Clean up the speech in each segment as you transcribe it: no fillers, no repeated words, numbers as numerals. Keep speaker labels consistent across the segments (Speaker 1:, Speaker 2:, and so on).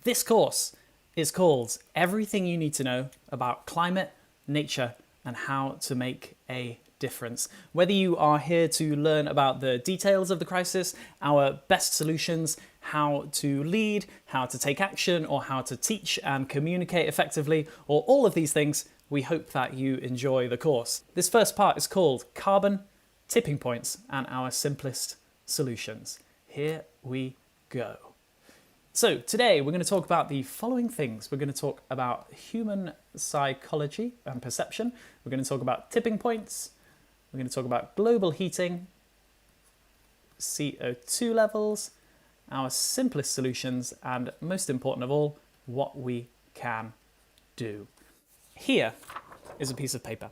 Speaker 1: This course is called Everything You Need to Know About Climate, Nature, and How to Make a Difference. Whether you are here to learn about the details of the crisis, our best solutions, how to lead, how to take action, or how to teach and communicate effectively, or all of these things, we hope that you enjoy the course. This first part is called Carbon, Tipping Points, and Our Simplest Solutions. Here we go. So today we're going to talk about the following things. We're going to talk about human psychology and perception. We're going to talk about tipping points. We're going to talk about global heating, CO2 levels, our simplest solutions, and most important of all, what we can do. Here is a piece of paper.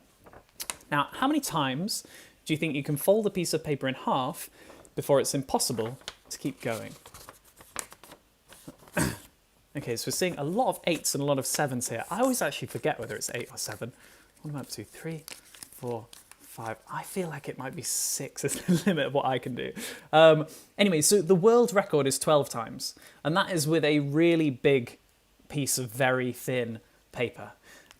Speaker 1: Now, how many times do you think you can fold a piece of paper in half before it's impossible to keep going? Okay, so we're seeing a lot of 8s and a lot of 7s here. I always actually forget whether it's 8 or 7. What am I up to? 3, 4, 5. I feel like it might be 6 is the limit of what I can do. Anyway, so the world record is 12 times, and that is with a really big piece of very thin paper.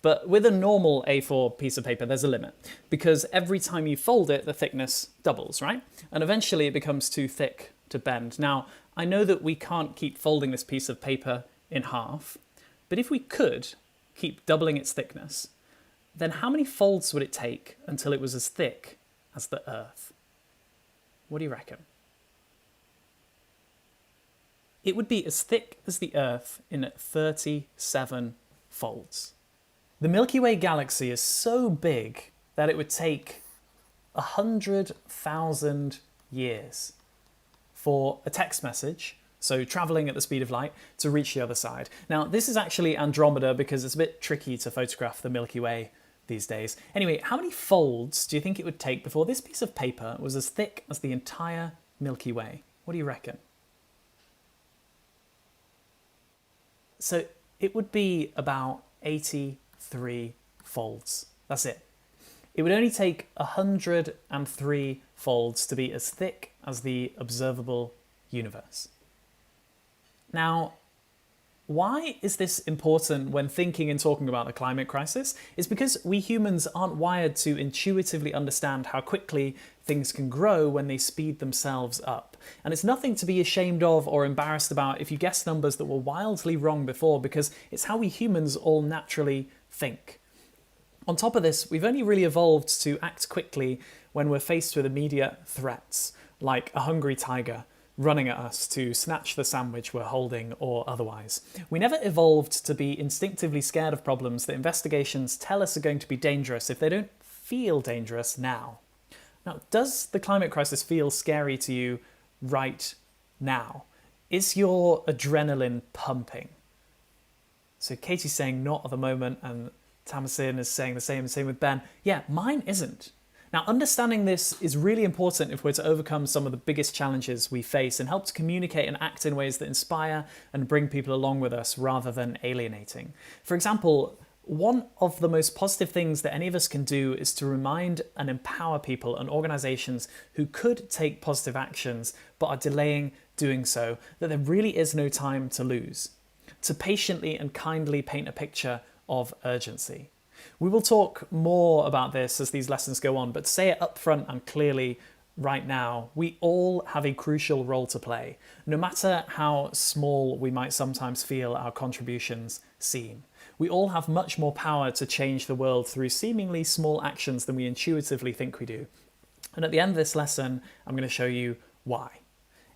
Speaker 1: But with a normal A4 piece of paper, there's a limit, because every time you fold it, the thickness doubles, right? And eventually it becomes too thick to bend. Now, I know that we can't keep folding this piece of paper in half, but if we could keep doubling its thickness, then how many folds would it take until it was as thick as the Earth? What do you reckon? It would be as thick as the Earth in 37 folds. The Milky Way galaxy is so big that it would take 100,000 years for a text message, so travelling at the speed of light, to reach the other side. Now, this is actually Andromeda because it's a bit tricky to photograph the Milky Way these days. Anyway, how many folds do you think it would take before this piece of paper was as thick as the entire Milky Way? What do you reckon? So it would be about 83 folds. That's it. It would only take 103 folds to be as thick as the observable universe. Now, why is this important when thinking and talking about the climate crisis? It's because we humans aren't wired to intuitively understand how quickly things can grow when they speed themselves up. And it's nothing to be ashamed of or embarrassed about if you guess numbers that were wildly wrong before, because it's how we humans all naturally think. On top of this, we've only really evolved to act quickly when we're faced with immediate threats, like a hungry tiger running at us to snatch the sandwich we're holding or otherwise. We never evolved to be instinctively scared of problems that investigations tell us are going to be dangerous if they don't feel dangerous now. Now, does the climate crisis feel scary to you right now? Is your adrenaline pumping? So Katie's saying not at the moment, and Tamasin is saying the same with Ben. Yeah, mine isn't. Now, understanding this is really important if we're to overcome some of the biggest challenges we face and help to communicate and act in ways that inspire and bring people along with us rather than alienating. For example, one of the most positive things that any of us can do is to remind and empower people and organisations who could take positive actions but are delaying doing so, that there really is no time to lose. To patiently and kindly paint a picture of urgency. We will talk more about this as these lessons go on, but to say it upfront and clearly right now, we all have a crucial role to play, no matter how small we might sometimes feel our contributions seem. We all have much more power to change the world through seemingly small actions than we intuitively think we do. And at the end of this lesson, I'm going to show you why.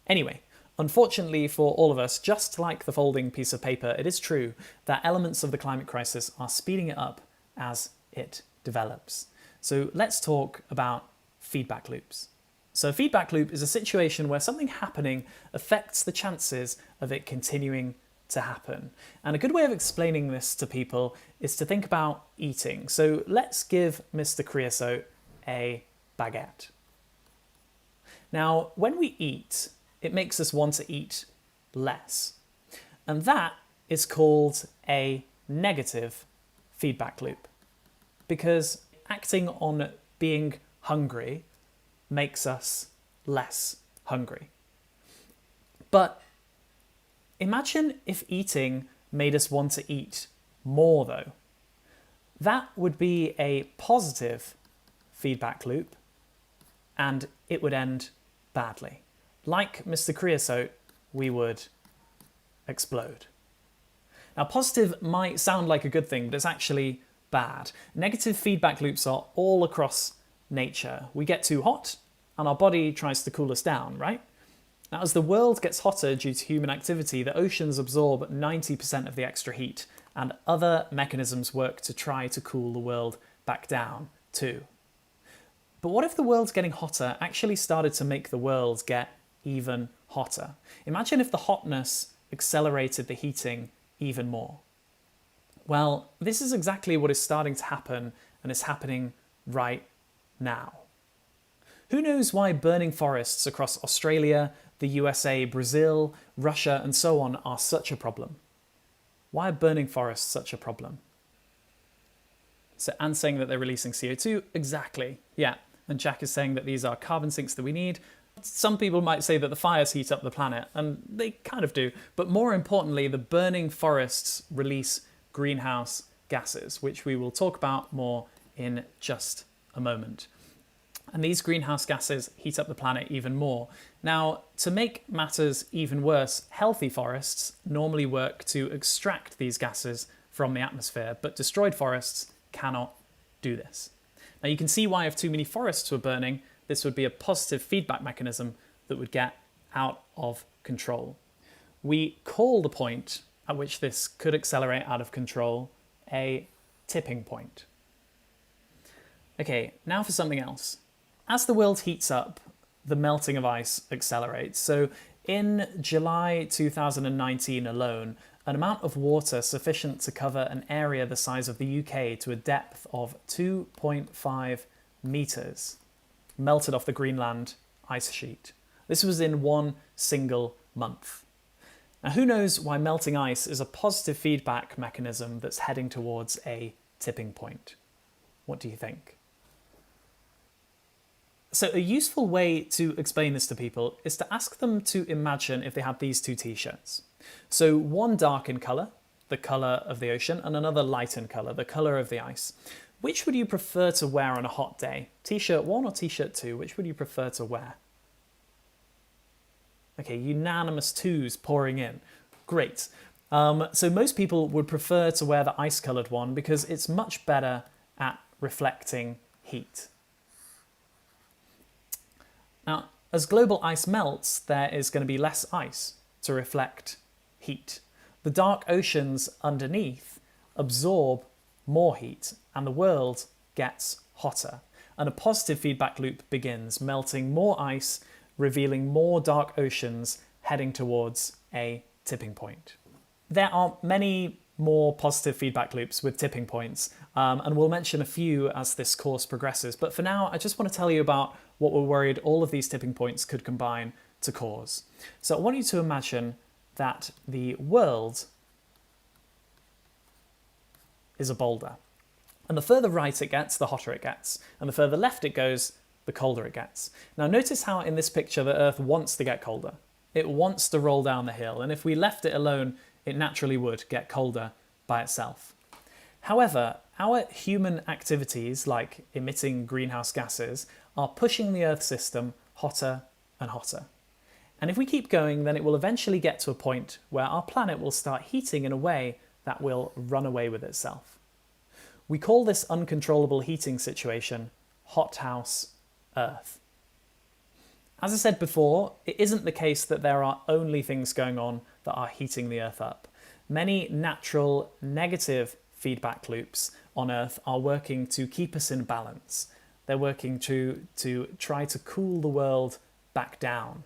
Speaker 1: Anyway, unfortunately for all of us, just like the folding piece of paper, it is true that elements of the climate crisis are speeding it up as it develops. So let's talk about feedback loops. So a feedback loop is a situation where something happening affects the chances of it continuing to happen. And a good way of explaining this to people is to think about eating. So let's give Mr. Creosote a baguette. Now, when we eat, it makes us want to eat less. And that is called a negative feedback loop, because acting on being hungry makes us less hungry. But Imagine if eating made us want to eat more though. That would be a positive feedback loop and it would end badly. Like Mr. Creosote, we would explode. Now, positive might sound like a good thing, but it's actually bad. Negative feedback loops are all across nature. We get too hot and our body tries to cool us down, right? Now, as the world gets hotter due to human activity, the oceans absorb 90% of the extra heat, and other mechanisms work to try to cool the world back down too. But what if the world getting hotter actually started to make the world get even hotter? Imagine if the hotness accelerated the heating even more. Well, this is exactly what is starting to happen, and is happening right now. Who knows why burning forests across Australia, the USA, Brazil, Russia, and so on are such a problem? Why are burning forests such a problem? So Anne's saying that they're releasing CO2. Exactly. Yeah. And Jack is saying that these are carbon sinks that we need. Some people might say that the fires heat up the planet, and they kind of do. But more importantly, the burning forests release greenhouse gases, which we will talk about more in just a moment. And these greenhouse gases heat up the planet even more. Now, to make matters even worse, healthy forests normally work to extract these gases from the atmosphere, but destroyed forests cannot do this. Now, you can see why if too many forests were burning, this would be a positive feedback mechanism that would get out of control. We call the point at which this could accelerate out of control a tipping point. Okay, now for something else. As the world heats up, the melting of ice accelerates. So in July 2019 alone, an amount of water sufficient to cover an area the size of the UK to a depth of 2.5 metres melted off the Greenland ice sheet. This was in one single month. Now, who knows why melting ice is a positive feedback mechanism that's heading towards a tipping point? What do you think? So a useful way to explain this to people is to ask them to imagine if they had these two t-shirts. So one dark in colour, the colour of the ocean, and another light in colour, the colour of the ice. Which would you prefer to wear on a hot day? T-shirt 1 or T-shirt 2? Which would you prefer to wear? Okay, unanimous 2s pouring in. Great. So most people would prefer to wear the ice-coloured one because it's much better at reflecting heat. Now, as global ice melts, there is going to be less ice to reflect heat. The dark oceans underneath absorb more heat and the world gets hotter. And a positive feedback loop begins, melting more ice, revealing more dark oceans, heading towards a tipping point. There are many more positive feedback loops with tipping points, and we'll mention a few as this course progresses. But for now, I just want to tell you about what we're worried all of these tipping points could combine to cause. So I want you to imagine that the world is a boulder. And the further right it gets, the hotter it gets. And the further left it goes, the colder it gets. Now notice how in this picture the Earth wants to get colder. It wants to roll down the hill, and if we left it alone, it naturally would get colder by itself. However, our human activities, like emitting greenhouse gases, are pushing the Earth system hotter and hotter. And if we keep going, then it will eventually get to a point where our planet will start heating in a way that will run away with itself. We call this uncontrollable heating situation hothouse Earth. As I said before, it isn't the case that there are only things going on that are heating the Earth up. Many natural negative feedback loops on Earth are working to keep us in balance. They're working to try to cool the world back down,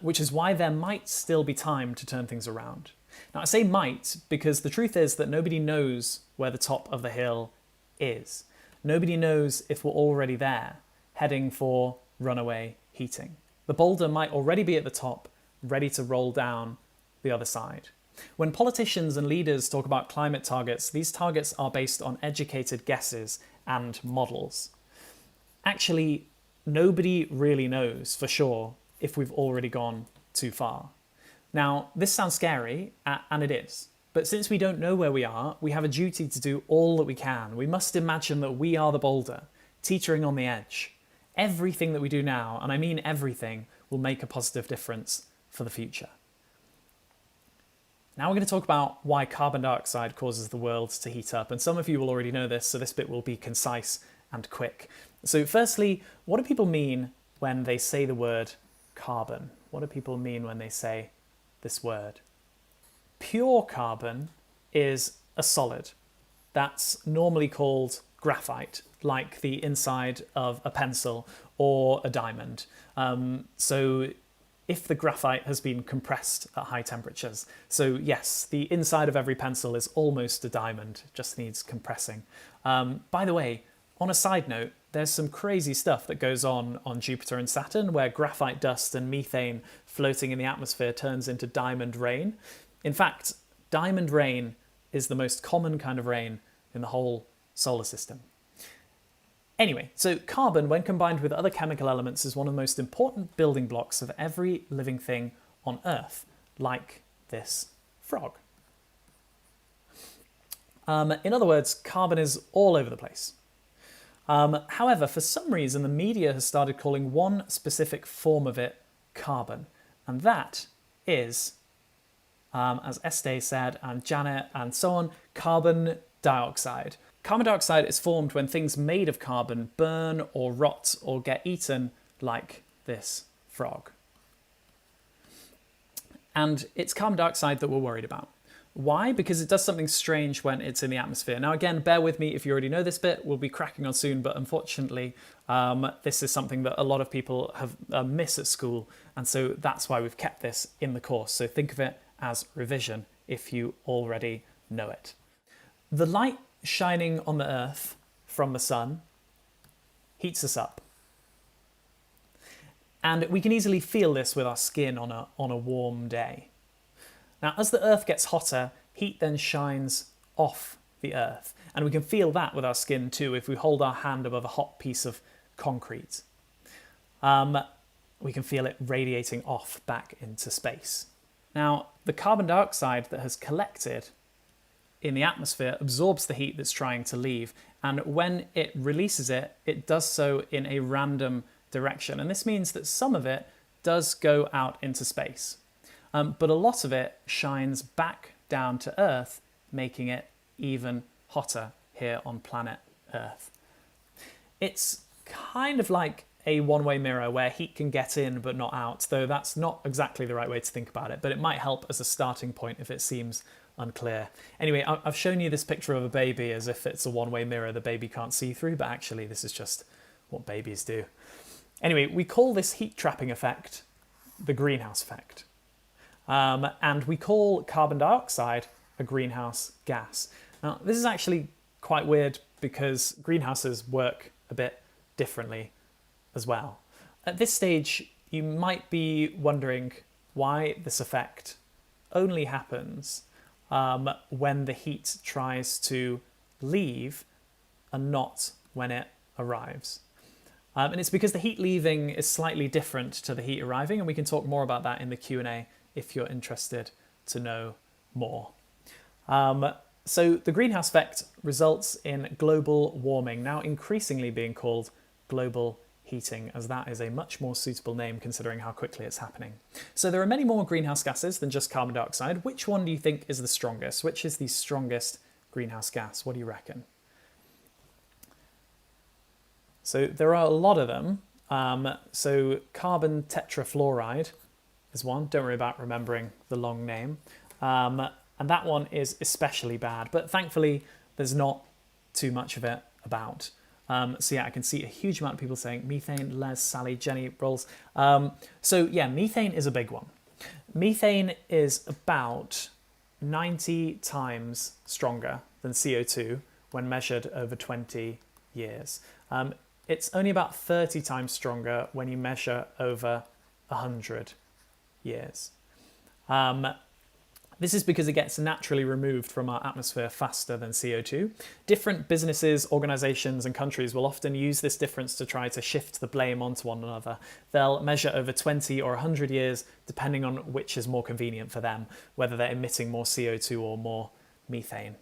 Speaker 1: which is why there might still be time to turn things around. Now, I say might because the truth is that nobody knows where the top of the hill is. Nobody knows if we're already there, heading for runaway heating. The boulder might already be at the top, ready to roll down the other side. When politicians and leaders talk about climate targets, these targets are based on educated guesses and models. Actually, nobody really knows for sure if we've already gone too far. Now, this sounds scary, and it is. But since we don't know where we are, we have a duty to do all that we can. We must imagine that we are the boulder, teetering on the edge. Everything that we do now, and I mean everything, will make a positive difference for the future. Now we're going to talk about why carbon dioxide causes the world to heat up. And some of you will already know this, so this bit will be concise and quick. So firstly, what do people mean when they say the word carbon? What do people mean when they say this word? Pure carbon is a solid that's normally called graphite, like the inside of a pencil or a diamond. So if the graphite has been compressed at high temperatures. So yes, the inside of every pencil is almost a diamond, just needs compressing. By the way, on a side note, there's some crazy stuff that goes on Jupiter and Saturn where graphite dust and methane floating in the atmosphere turns into diamond rain. In fact, diamond rain is the most common kind of rain in the whole solar system. Anyway, so carbon, when combined with other chemical elements, is one of the most important building blocks of every living thing on Earth, like this frog. In other words, carbon is all over the place. However, for some reason, the media has started calling one specific form of it carbon, and that is, as Estee said, and Janet, and so on, carbon dioxide. Carbon dioxide is formed when things made of carbon burn or rot or get eaten, like this frog. And it's carbon dioxide that we're worried about. Why? Because it does something strange when it's in the atmosphere. Now, again, bear with me if you already know this bit. We'll be cracking on soon, but unfortunately, this is something that a lot of people have missed at school, and so that's why we've kept this in the course. So think of it as revision if you already know it. The light shining on the Earth from the sun heats us up. And we can easily feel this with our skin on a warm day. Now, as the Earth gets hotter, heat then shines off the Earth. And we can feel that with our skin too if we hold our hand above a hot piece of concrete. We can feel it radiating off back into space. Now, the carbon dioxide that has collected in the atmosphere absorbs the heat that's trying to leave, and when it releases it, it does so in a random direction. And this means that some of it does go out into space, but a lot of it shines back down to Earth, making it even hotter here on planet Earth. It's kind of like a one-way mirror where heat can get in but not out, though that's not exactly the right way to think about it, but it might help as a starting point if it seems unclear. Anyway, I've shown you this picture of a baby as if it's a one-way mirror the baby can't see through, but actually this is just what babies do. Anyway, we call this heat trapping effect the greenhouse effect. And we call carbon dioxide a greenhouse gas. Now, this is actually quite weird because greenhouses work a bit differently as well. At this stage, you might be wondering why this effect only happens when the heat tries to leave and not when it arrives. And it's because the heat leaving is slightly different to the heat arriving, and we can talk more about that in the Q&A if you're interested to know more. So the greenhouse effect results in global warming, now increasingly being called global heating, as that is a much more suitable name considering how quickly it's happening. So there are many more greenhouse gases than just carbon dioxide. Which one do you think is the strongest? Which is the strongest greenhouse gas? What do you reckon? So there are a lot of them. So carbon tetrafluoride is one. Don't worry about remembering the long name. And that one is especially bad, but thankfully there's not too much of it about. So yeah, I can see a huge amount of people saying methane, Les, Sally, Jenny, Rolls. So yeah, methane is a big one. Methane is about 90 times stronger than CO2 when measured over 20 years. It's only about 30 times stronger when you measure over 100 years. The This is because it gets naturally removed from our atmosphere faster than CO2. Different businesses, organizations, and countries will often use this difference to try to shift the blame onto one another. They'll measure over 20 or 100 years, depending on which is more convenient for them, whether they're emitting more CO2 or more methane.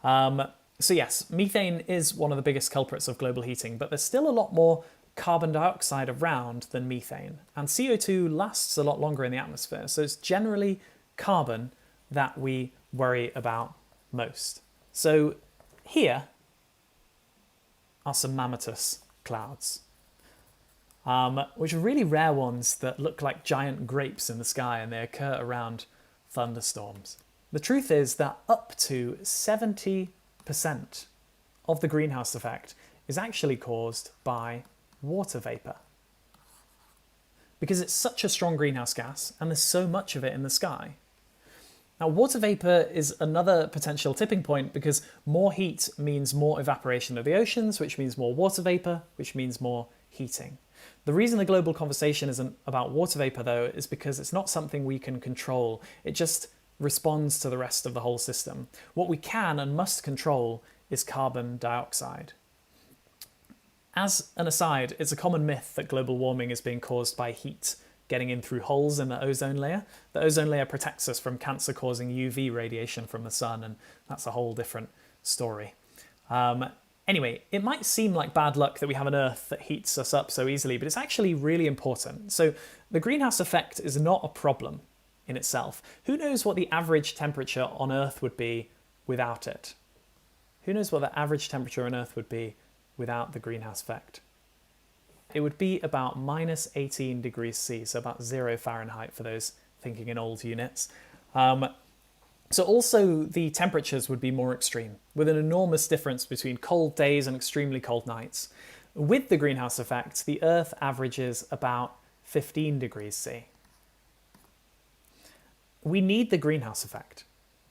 Speaker 1: So yes, methane is one of the biggest culprits of global heating, but there's still a lot more carbon dioxide around than methane. And CO2 lasts a lot longer in the atmosphere, so it's generally carbon that we worry about most. So here are some mammatus clouds, which are really rare ones that look like giant grapes in the sky, and they occur around thunderstorms. The truth is that up to 70% of the greenhouse effect is actually caused by water vapour, because it's such a strong greenhouse gas and there's so much of it in the sky. Now, water vapour is another potential tipping point, because more heat means more evaporation of the oceans, which means more water vapour, which means more heating. The reason the global conversation isn't about water vapour, though, is because it's not something we can control. It just responds to the rest of the whole system. What we can and must control is carbon dioxide. As an aside, it's a common myth that global warming is being caused by heat getting in through holes in the ozone layer. The ozone layer protects us from cancer-causing UV radiation from the sun, and that's a whole different story. Anyway, it might seem like bad luck that we have an Earth that heats us up so easily, but it's actually really important. So the greenhouse effect is not a problem in itself. Who knows what the average temperature on Earth would be without it? Who knows what the average temperature on Earth would be without the greenhouse effect? It would be about minus 18 degrees C, so about 0 Fahrenheit for those thinking in old units. So also the temperatures would be more extreme, with an enormous difference between cold days and extremely cold nights. With the greenhouse effect, the Earth averages about 15 degrees C. We need the greenhouse effect.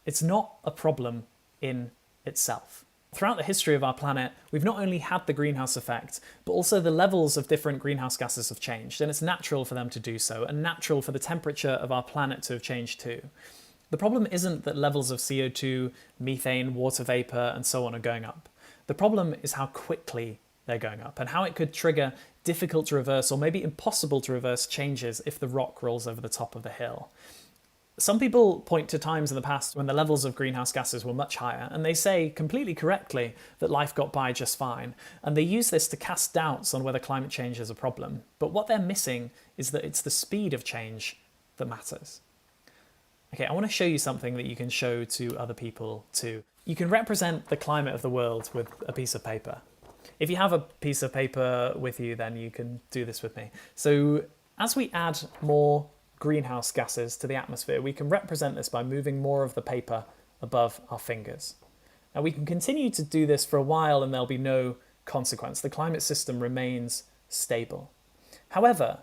Speaker 1: It's not a problem in itself. Throughout the history of our planet, we've not only had the greenhouse effect, but also the levels of different greenhouse gases have changed, and it's natural for them to do so, and natural for the temperature of our planet to have changed too. The problem isn't that levels of CO2, methane, water vapour, and so on are going up. The problem is how quickly they're going up, and how it could trigger difficult to reverse, or maybe impossible to reverse, changes if the rock rolls over the top of the hill. Some people point to times in the past when the levels of greenhouse gases were much higher, and they say, completely correctly, that life got by just fine, and they use this to cast doubts on whether climate change is a problem. But what they're missing is that it's the speed of change that matters. Okay, I want to show you something that you can show to other people too. You can represent the climate of the world with a piece of paper. If you have a piece of paper with you, then you can do this with me. So as we add more greenhouse gases to the atmosphere, we can represent this by moving more of the paper above our fingers. Now we can continue to do this for a while and there'll be no consequence. The climate system remains stable. However,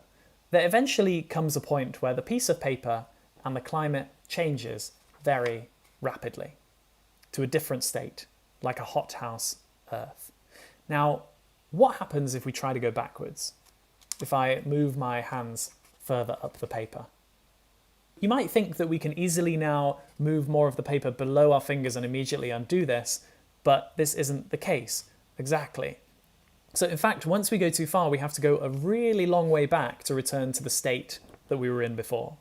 Speaker 1: there eventually comes a point where the piece of paper and the climate changes very rapidly to a different state, like a hothouse Earth. Now, what happens if we try to go backwards? If I move my hands further up the paper. You might think that we can easily now move more of the paper below our fingers and immediately undo this, but this isn't the case exactly. So in fact, once we go too far, we have to go a really long way back to return to the state that we were in before.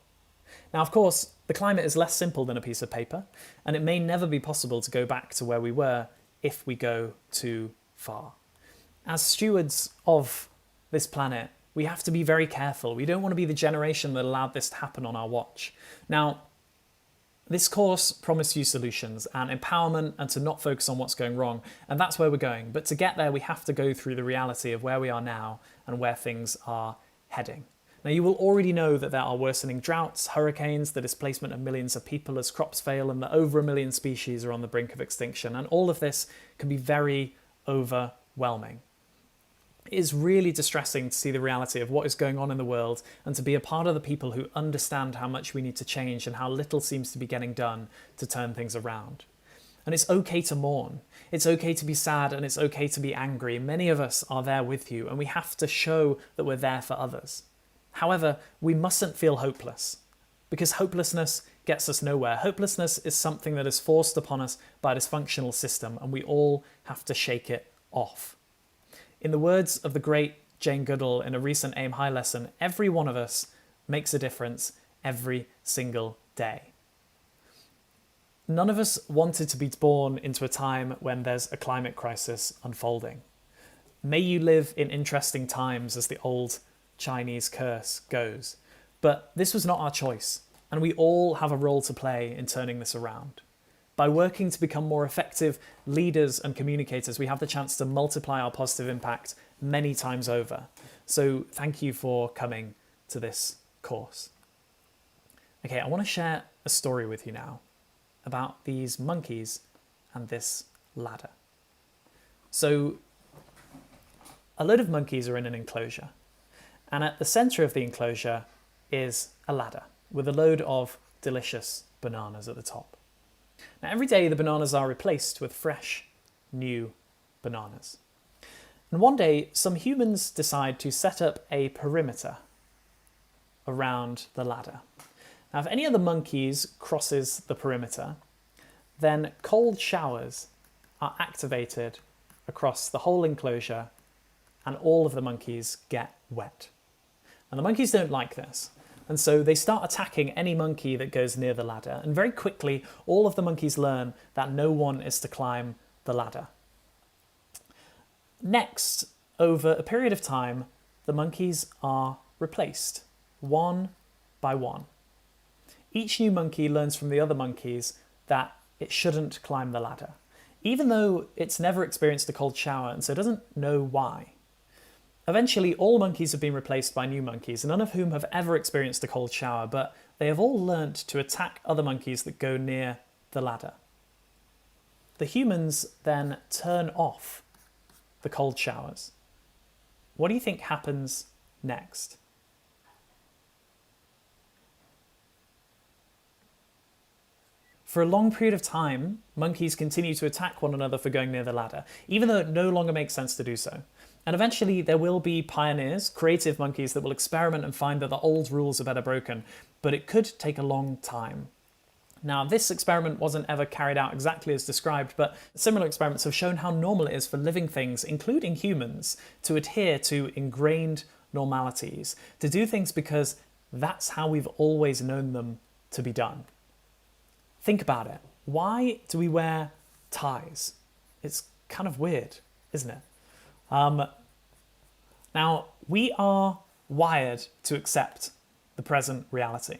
Speaker 1: Now, of course, the climate is less simple than a piece of paper, and it may never be possible to go back to where we were if we go too far. As stewards of this planet, we have to be very careful. We don't want to be the generation that allowed this to happen on our watch. Now, this course promised you solutions and empowerment and to not focus on what's going wrong, and that's where we're going. But to get there, we have to go through the reality of where we are now and where things are heading. Now, you will already know that there are worsening droughts, hurricanes, the displacement of millions of people as crops fail, and that over 1 million species are on the brink of extinction. And all of this can be very overwhelming. It is really distressing to see the reality of what is going on in the world and to be a part of the people who understand how much we need to change and how little seems to be getting done to turn things around. And it's okay to mourn. It's okay to be sad, and it's okay to be angry. Many of us are there with you, and we have to show that we're there for others. However, we mustn't feel hopeless. because hopelessness gets us nowhere. Hopelessness is something that is forced upon us by a dysfunctional system, and we all have to shake it off. In the words of the great Jane Goodall in a recent AimHi lesson, every one of us makes a difference every single day. None of us wanted to be born into a time when there's a climate crisis unfolding. May you live in interesting times, as the old Chinese curse goes. But this was not our choice, and we all have a role to play in turning this around. By working to become more effective leaders and communicators, we have the chance to multiply our positive impact many times over. So thank you for coming to this course. Okay, I want to share a story with you now about these monkeys and this ladder. So a load of monkeys are in an enclosure, and at the center of the enclosure is a ladder with a load of delicious bananas at the top. Now, every day the bananas are replaced with fresh, new bananas. And one day, some humans decide to set up a perimeter around the ladder. Now, if any of the monkeys crosses the perimeter, then cold showers are activated across the whole enclosure, and all of the monkeys get wet. And the monkeys don't like this. And so they start attacking any monkey that goes near the ladder. And very quickly, all of the monkeys learn that no one is to climb the ladder. Next, over a period of time, the monkeys are replaced, one by one. Each new monkey learns from the other monkeys that it shouldn't climb the ladder, even though it's never experienced a cold shower and so doesn't know why. Eventually, all monkeys have been replaced by new monkeys, none of whom have ever experienced a cold shower, but they have all learnt to attack other monkeys that go near the ladder. The humans then turn off the cold showers. What do you think happens next? For a long period of time, monkeys continue to attack one another for going near the ladder, even though it no longer makes sense to do so. And eventually there will be pioneers, creative monkeys that will experiment and find that the old rules are better broken, but it could take a long time. Now, this experiment wasn't ever carried out exactly as described, but similar experiments have shown how normal it is for living things, including humans, to adhere to ingrained normalities, to do things because that's how we've always known them to be done. Think about it. Why do we wear ties? It's kind of weird, isn't it? Now, we are wired to accept the present reality,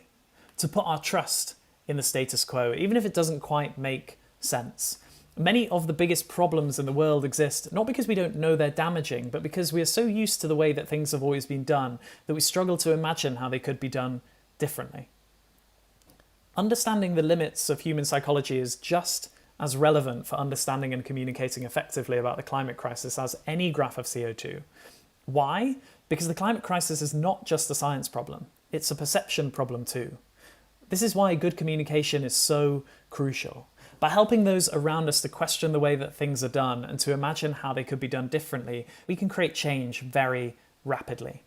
Speaker 1: to put our trust in the status quo, even if it doesn't quite make sense. Many of the biggest problems in the world exist not because we don't know they're damaging, but because we are so used to the way that things have always been done that we struggle to imagine how they could be done differently. Understanding the limits of human psychology is just as relevant for understanding and communicating effectively about the climate crisis as any graph of CO2. Why? Because the climate crisis is not just a science problem, it's a perception problem too. This is why good communication is so crucial. By helping those around us to question the way that things are done and to imagine how they could be done differently, we can create change very rapidly.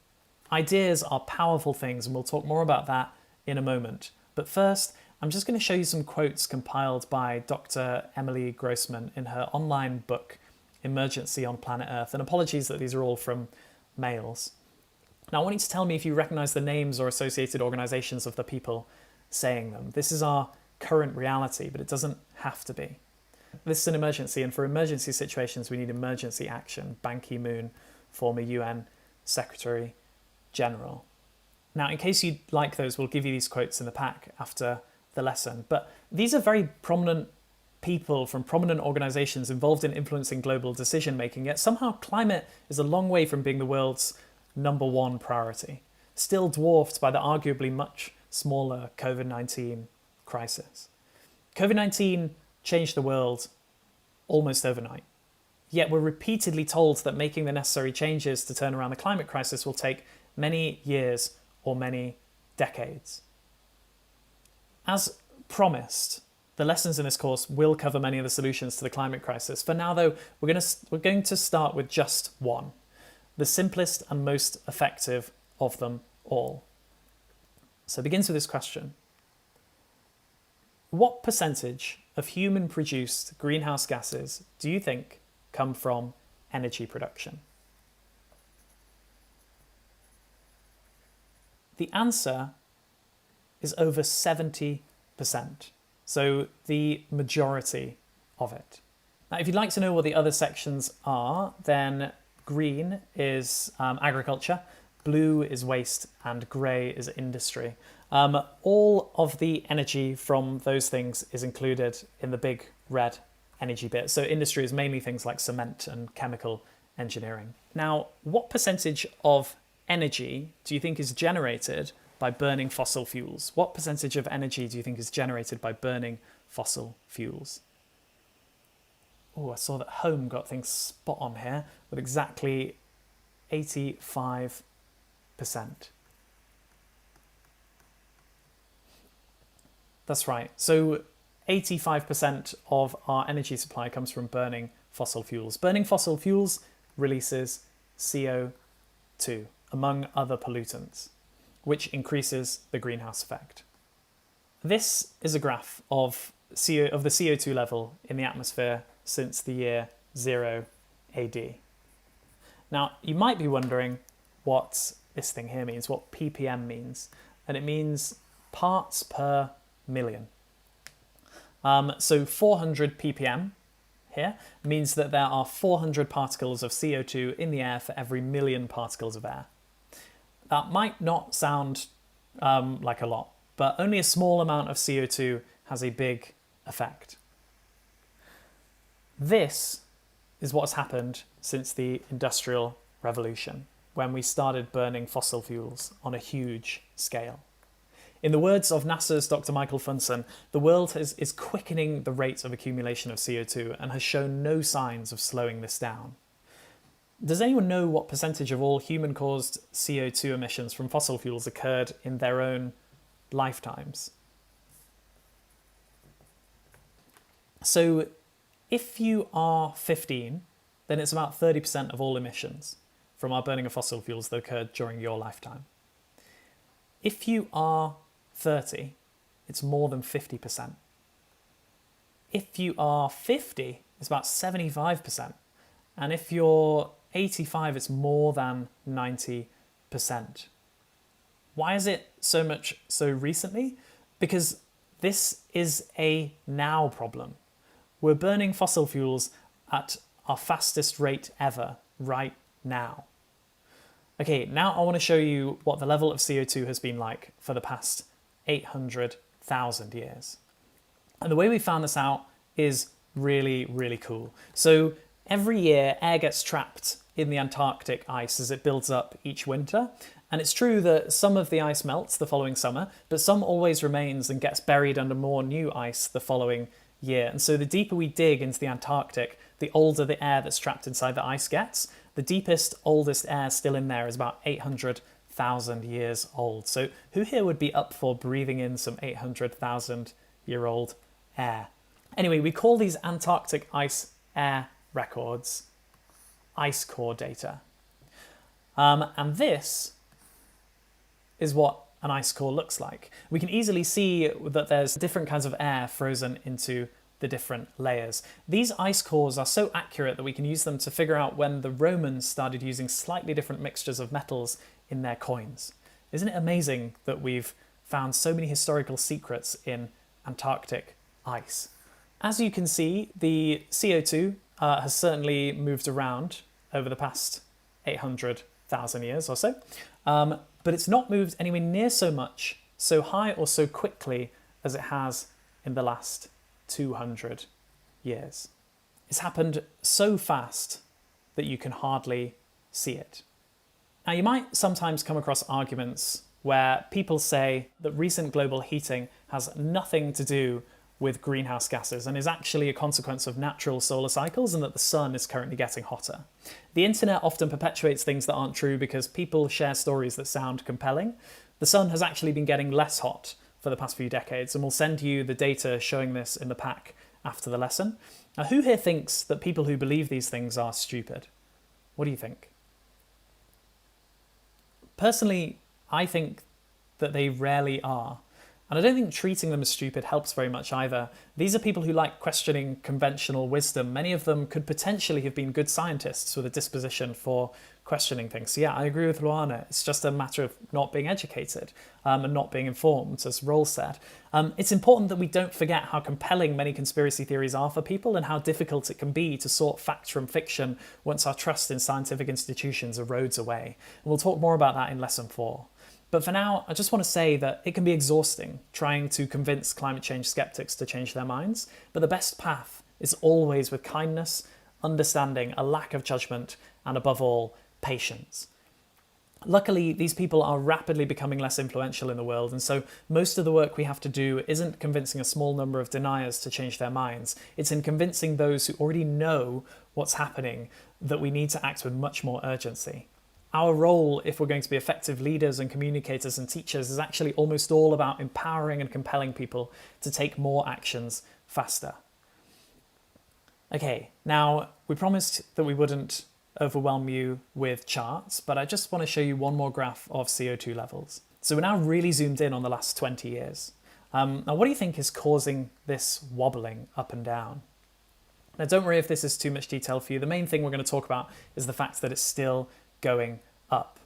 Speaker 1: Ideas are powerful things, and we'll talk more about that in a moment. But first, I'm just going to show you some quotes compiled by Dr. Emily Grossman in her online book, Emergency on Planet Earth. And apologies that these are all from males. Now, I want you to tell me if you recognize the names or associated organizations of the people saying them. This is our current reality, but it doesn't have to be. This is an emergency, and for emergency situations, we need emergency action. Ban Ki-moon, former UN Secretary General. Now, in case you'd like those, we'll give you these quotes in the pack after the lesson. But these are very prominent people from prominent organizations involved in influencing global decision-making, yet somehow climate is a long way from being the world's #1 priority, still dwarfed by the arguably much smaller COVID-19 crisis. COVID-19 changed the world almost overnight. Yet we're repeatedly told that making the necessary changes to turn around the climate crisis will take many years or many decades. As promised, the lessons in this course will cover many of the solutions to the climate crisis. For now, though, we're going to start with just one, the simplest and most effective of them all. So it begins with this question. What percentage of human-produced greenhouse gases do you think come from energy production? The answer is over 70%. So the majority of it. Now, if you'd like to know what the other sections are, then green is agriculture, blue is waste, and grey is industry. All of the energy from those things is included in the big red energy bit. So industry is mainly things like cement and chemical engineering. Now, what percentage of energy do you think is generated by burning fossil fuels? What percentage of energy do you think is generated by burning fossil fuels? Oh, I saw that home got things spot on here with exactly 85%. That's right. So 85% of our energy supply comes from burning fossil fuels. Burning fossil fuels releases CO2, among other pollutants, which increases the greenhouse effect. This is a graph of the CO2 level in the atmosphere since the year 0 AD. Now, you might be wondering what this thing here means, what ppm means, and it means parts per million. So 400 ppm here means that there are 400 particles of CO2 in the air for every million particles of air. That might not sound like a lot, but only a small amount of CO2 has a big effect. This is what's happened since the Industrial Revolution, when we started burning fossil fuels on a huge scale. In the words of NASA's Dr. Michael Funson, the world is quickening the rate of accumulation of CO2 and has shown no signs of slowing this down. Does anyone know what percentage of all human-caused CO2 emissions from fossil fuels occurred in their own lifetimes? So if you are 15, then it's about 30% of all emissions from our burning of fossil fuels that occurred during your lifetime. If you are 30, it's more than 50%. If you are 50, it's about 75%. And if you're 85, it's more than 90%. Why is it so much so recently? Because this is a now problem. We're burning fossil fuels at our fastest rate ever right now. Okay, now I want to show you what the level of CO2 has been like for the past 800,000 years. And the way we found this out is really, really cool. So every year, air gets trapped in the Antarctic ice as it builds up each winter. And it's true that some of the ice melts the following summer, but some always remains and gets buried under more new ice the following year. And so the deeper we dig into the Antarctic, the older the air that's trapped inside the ice gets. The deepest, oldest air still in there is about 800,000 years old. So who here would be up for breathing in some 800,000-year-old air? Anyway, we call these Antarctic ice air records ice core data. And this is what an ice core looks like. We can easily see that there's different kinds of air frozen into the different layers. These ice cores are so accurate that we can use them to figure out when the Romans started using slightly different mixtures of metals in their coins. Isn't it amazing that we've found so many historical secrets in Antarctic ice? As you can see, the CO2 has certainly moved around over the past 800,000 years or so, but it's not moved anywhere near so much, so high or so quickly as it has in the last 200 years. It's happened so fast that you can hardly see it. Now, you might sometimes come across arguments where people say that recent global heating has nothing to do with greenhouse gases and is actually a consequence of natural solar cycles and that the sun is currently getting hotter. The internet often perpetuates things that aren't true because people share stories that sound compelling. The sun has actually been getting less hot for the past few decades, and we'll send you the data showing this in the pack after the lesson. Now, who here thinks that people who believe these things are stupid? What do you think? Personally, I think that they rarely are. And I don't think treating them as stupid helps very much either. These are people who like questioning conventional wisdom. Many of them could potentially have been good scientists with a disposition for questioning things. So yeah, I agree with Luana. It's just a matter of not being educated and not being informed, as Roll said. It's important that we don't forget how compelling many conspiracy theories are for people and how difficult it can be to sort fact from fiction once our trust in scientific institutions erodes away. And we'll talk more about that in Lesson 4. But for now, I just want to say that it can be exhausting trying to convince climate change skeptics to change their minds, but the best path is always with kindness, understanding, a lack of judgment, and above all, patience. Luckily, these people are rapidly becoming less influential in the world, and so most of the work we have to do isn't convincing a small number of deniers to change their minds. It's in convincing those who already know what's happening that we need to act with much more urgency. Our role, if we're going to be effective leaders and communicators and teachers, is actually almost all about empowering and compelling people to take more actions faster. Okay, now we promised that we wouldn't overwhelm you with charts, but I just want to show you one more graph of CO2 levels. So we're now really zoomed in on the last 20 years. Now what do you think is causing this wobbling up and down? Now don't worry if this is too much detail for you. The main thing we're going to talk about is the fact that it's still going up.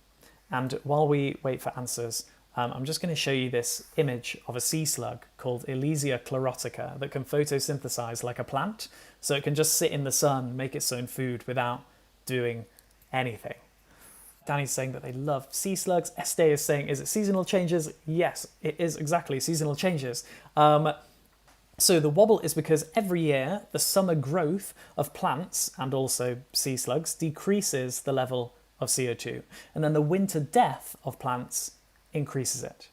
Speaker 1: And while we wait for answers, I'm just going to show you this image of a sea slug called Elysia chlorotica that can photosynthesize like a plant, so it can just sit in the sun, make its own food without doing anything. Danny's saying that they love sea slugs. Estee is saying, is it seasonal changes? Yes, it is exactly seasonal changes. So the wobble is because every year the summer growth of plants and also sea slugs decreases the level of CO2, and then the winter death of plants increases it.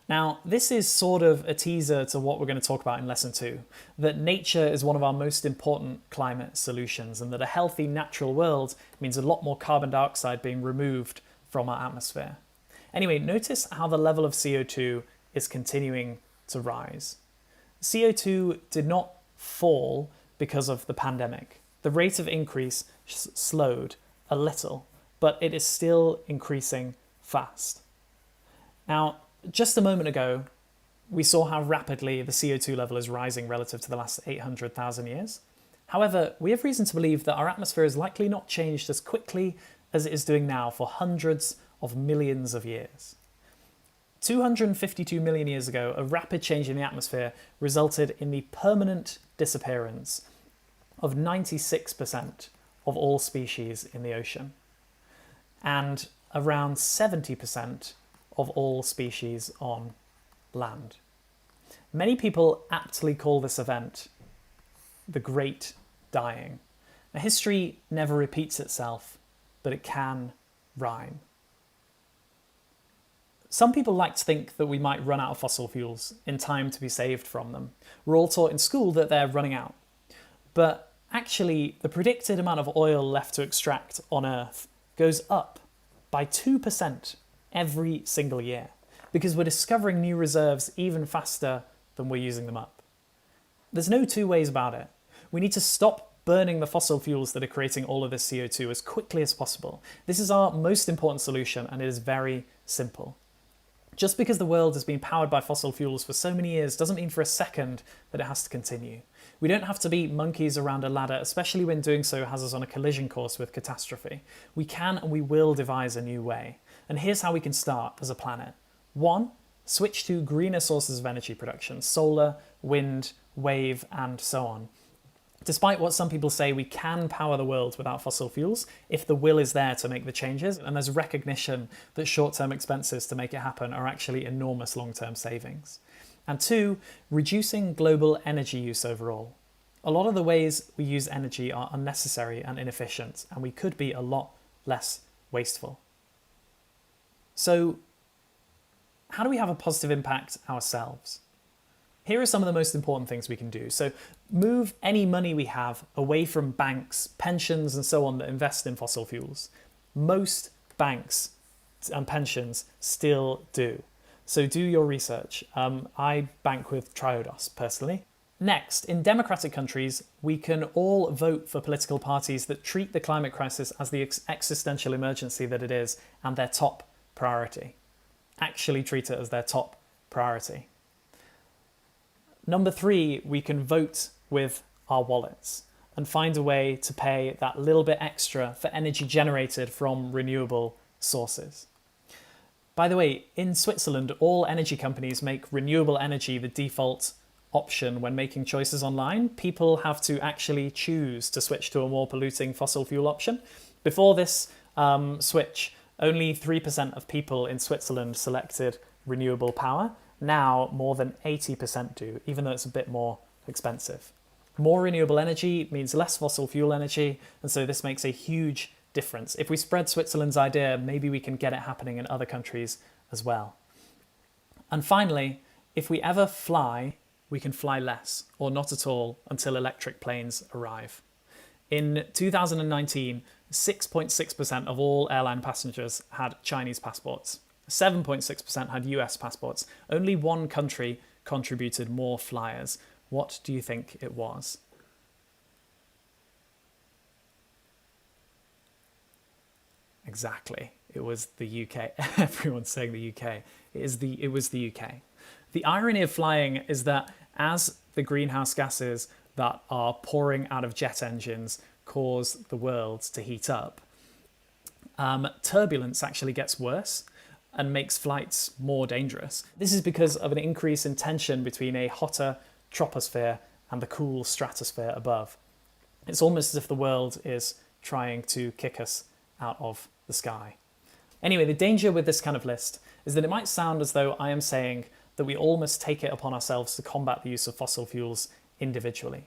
Speaker 1: Now, this is sort of a teaser to what we're going to talk about in Lesson 2, that nature is one of our most important climate solutions, and that a healthy natural world means a lot more carbon dioxide being removed from our atmosphere. Anyway, notice how the level of CO2 is continuing to rise. CO2 did not fall because of the pandemic. The rate of increase slowed a little, but it is still increasing fast. Now, just a moment ago, we saw how rapidly the CO2 level is rising relative to the last 800,000 years. However, we have reason to believe that our atmosphere has likely not changed as quickly as it is doing now for hundreds of millions of years. 252 million years ago, a rapid change in the atmosphere resulted in the permanent disappearance of 96% of all species in the ocean, and around 70% of all species on land. Many people aptly call this event the Great Dying. Now, history never repeats itself, but it can rhyme. Some people like to think that we might run out of fossil fuels in time to be saved from them. We're all taught in school that they're running out. But actually, the predicted amount of oil left to extract on Earth goes up by 2% every single year, because we're discovering new reserves even faster than we're using them up. There's no two ways about it. We need to stop burning the fossil fuels that are creating all of this CO2 as quickly as possible. This is our most important solution, and it is very simple. Just because the world has been powered by fossil fuels for so many years doesn't mean for a second that it has to continue. We don't have to be monkeys around a ladder, especially when doing so has us on a collision course with catastrophe. We can and we will devise a new way. And here's how we can start as a planet. 1, switch to greener sources of energy production, solar, wind, wave, and so on. Despite what some people say, we can power the world without fossil fuels if the will is there to make the changes, and there's recognition that short-term expenses to make it happen are actually enormous long-term savings. And 2, reducing global energy use overall. A lot of the ways we use energy are unnecessary and inefficient, and we could be a lot less wasteful. So, how do we have a positive impact ourselves? Here are some of the most important things we can do. So move any money we have away from banks, pensions, and so on that invest in fossil fuels. Most banks and pensions still do. So do your research. I bank with Triodos personally. Next, in democratic countries, we can all vote for political parties that treat the climate crisis as the existential emergency that it is and their top priority. Actually treat it as their top priority. Number 3, we can vote with our wallets and find a way to pay that little bit extra for energy generated from renewable sources. By the way, in Switzerland, all energy companies make renewable energy the default option when making choices online. People have to actually choose to switch to a more polluting fossil fuel option. Before this switch, only 3% of people in Switzerland selected renewable power. Now more than 80% do, even though it's a bit more expensive. More renewable energy means less fossil fuel energy, and so this makes a huge difference. If we spread Switzerland's idea, maybe we can get it happening in other countries as well. And finally, if we ever fly, we can fly less or not at all until electric planes arrive. In 2019, 6.6% of all airline passengers had Chinese passports. 7.6% had US passports. Only one country contributed more flyers. What do you think it was? Exactly. It was the UK. Everyone's saying the UK. It was the UK. The irony of flying is that as the greenhouse gases that are pouring out of jet engines cause the world to heat up, turbulence actually gets worse and makes flights more dangerous. This is because of an increase in tension between a hotter troposphere and the cool stratosphere above. It's almost as if the world is trying to kick us out of the sky. Anyway, the danger with this kind of list is that it might sound as though I am saying that we all must take it upon ourselves to combat the use of fossil fuels individually.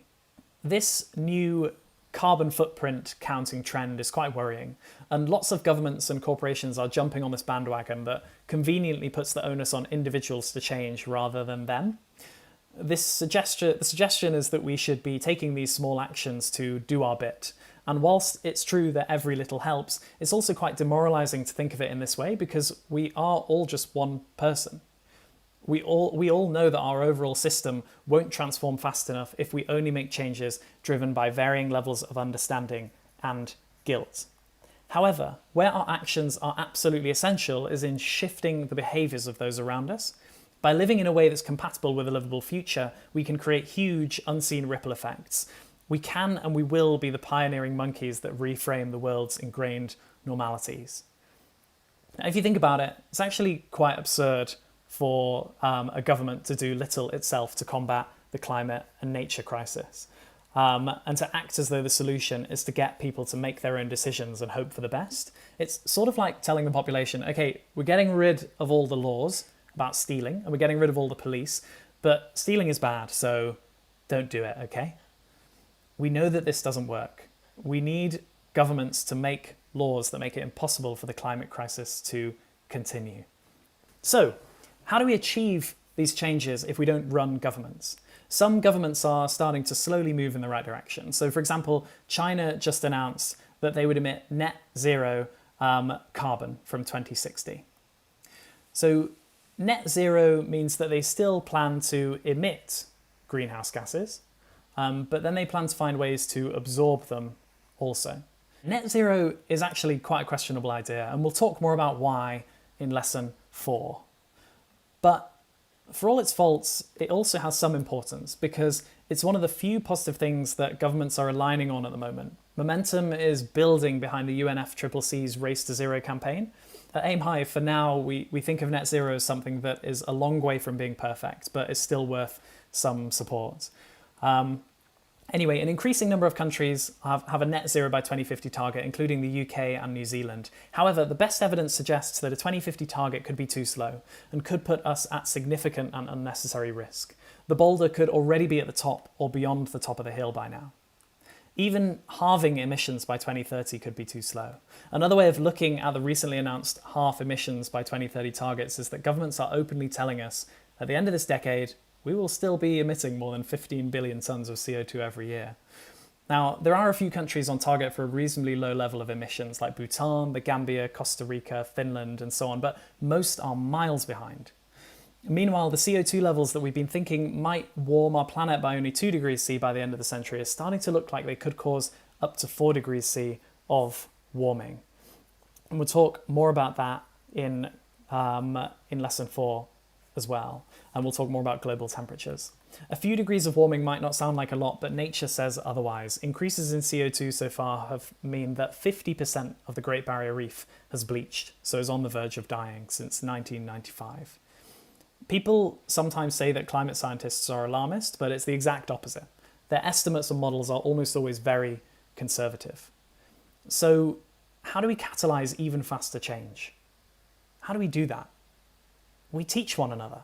Speaker 1: This new carbon footprint counting trend is quite worrying, and lots of governments and corporations are jumping on this bandwagon that conveniently puts the onus on individuals to change rather than them. The suggestion is that we should be taking these small actions to do our bit. And whilst it's true that every little helps, it's also quite demoralizing to think of it in this way because we are all just one person. We all know that our overall system won't transform fast enough if we only make changes driven by varying levels of understanding and guilt. However, where our actions are absolutely essential is in shifting the behaviours of those around us. By living in a way that's compatible with a livable future, we can create huge unseen ripple effects. We can and we will be the pioneering monkeys that reframe the world's ingrained normalities. Now, if you think about it, it's actually quite absurd for a government to do little itself to combat the climate and nature crisis, and to act as though the solution is to get people to make their own decisions and hope for the best. It's sort of like telling the population, okay, we're getting rid of all the laws about stealing and we're getting rid of all the police, but stealing is bad, so don't do it, okay? We know that this doesn't work. We need governments to make laws that make it impossible for the climate crisis to continue. So, how do we achieve these changes if we don't run governments? Some governments are starting to slowly move in the right direction. So, for example, China just announced that they would emit net zero carbon from 2060. So, net zero means that they still plan to emit greenhouse gases, but then they plan to find ways to absorb them also. Net zero is actually quite a questionable idea, and we'll talk more about why in lesson 4. But for all its faults, it also has some importance because it's one of the few positive things that governments are aligning on at the moment. Momentum is building behind the UNFCCC's Race to Zero campaign. At AimHi, for now, we think of net zero as something that is a long way from being perfect, but is still worth some support. Anyway, an increasing number of countries have a net zero by 2050 target, including the UK and New Zealand. However, the best evidence suggests that a 2050 target could be too slow and could put us at significant and unnecessary risk. The boulder could already be at the top or beyond the top of the hill by now. Even halving emissions by 2030 could be too slow. Another way of looking at the recently announced half emissions by 2030 targets is that governments are openly telling us at the end of this decade, we will still be emitting more than 15 billion tonnes of CO2 every year. Now, there are a few countries on target for a reasonably low level of emissions, like Bhutan, the Gambia, Costa Rica, Finland, and so on, but most are miles behind. Meanwhile, the CO2 levels that we've been thinking might warm our planet by only 2 degrees C by the end of the century is starting to look like they could cause up to 4 degrees C of warming. And we'll talk more about that in lesson 4 as well, and we'll talk more about global temperatures. A few degrees of warming might not sound like a lot, but nature says otherwise. Increases in CO2 so far have meant that 50% of the Great Barrier Reef has bleached, so is on the verge of dying since 1995. People sometimes say that climate scientists are alarmist, but it's the exact opposite. Their estimates and models are almost always very conservative. So how do we catalyze even faster change? How do we do that? We teach one another.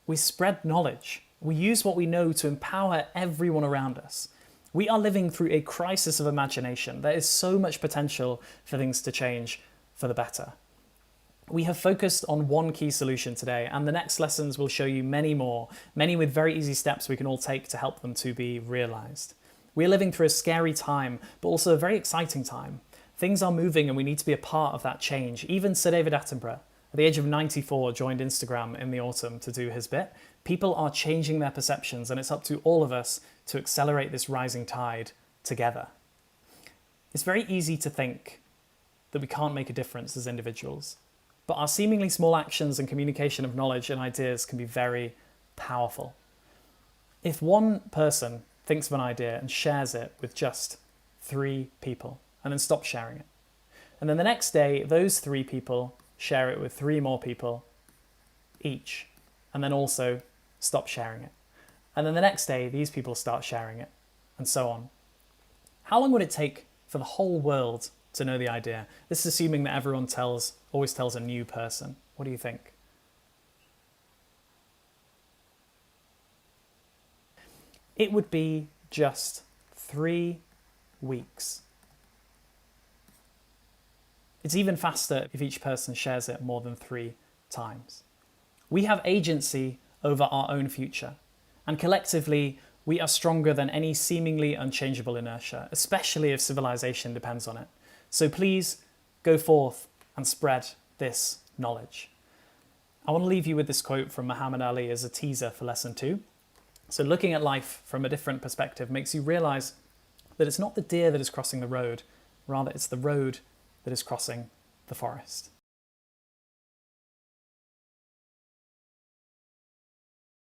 Speaker 1: We spread knowledge. We use what we know to empower everyone around us. We are living through a crisis of imagination. There is so much potential for things to change for the better. We have focused on one key solution today, and the next lessons will show you many more, many with very easy steps we can all take to help them to be realized. We're living through a scary time, but also a very exciting time. Things are moving and we need to be a part of that change. Even Sir David Attenborough, at the age of 94, joined Instagram in the autumn to do his bit. People are changing their perceptions, and it's up to all of us to accelerate this rising tide together. It's very easy to think that we can't make a difference as individuals, but our seemingly small actions and communication of knowledge and ideas can be very powerful. If one person thinks of an idea and shares it with just 3 people, and then stops sharing it, and then the next day those 3 people share it with 3 more people each, and then also stop sharing it. And then the next day, these people start sharing it, and so on. How long would it take for the whole world to know the idea? This is assuming that everyone always tells a new person. What do you think? It would be just 3 weeks. It's even faster if each person shares it more than 3 times. We have agency over our own future, and collectively we are stronger than any seemingly unchangeable inertia, especially if civilization depends on it. So please go forth and spread this knowledge. I want to leave you with this quote from Muhammad Ali as a teaser for lesson 2. So looking at life from a different perspective makes you realize that it's not the deer that is crossing the road, rather it's the road that is crossing the forest.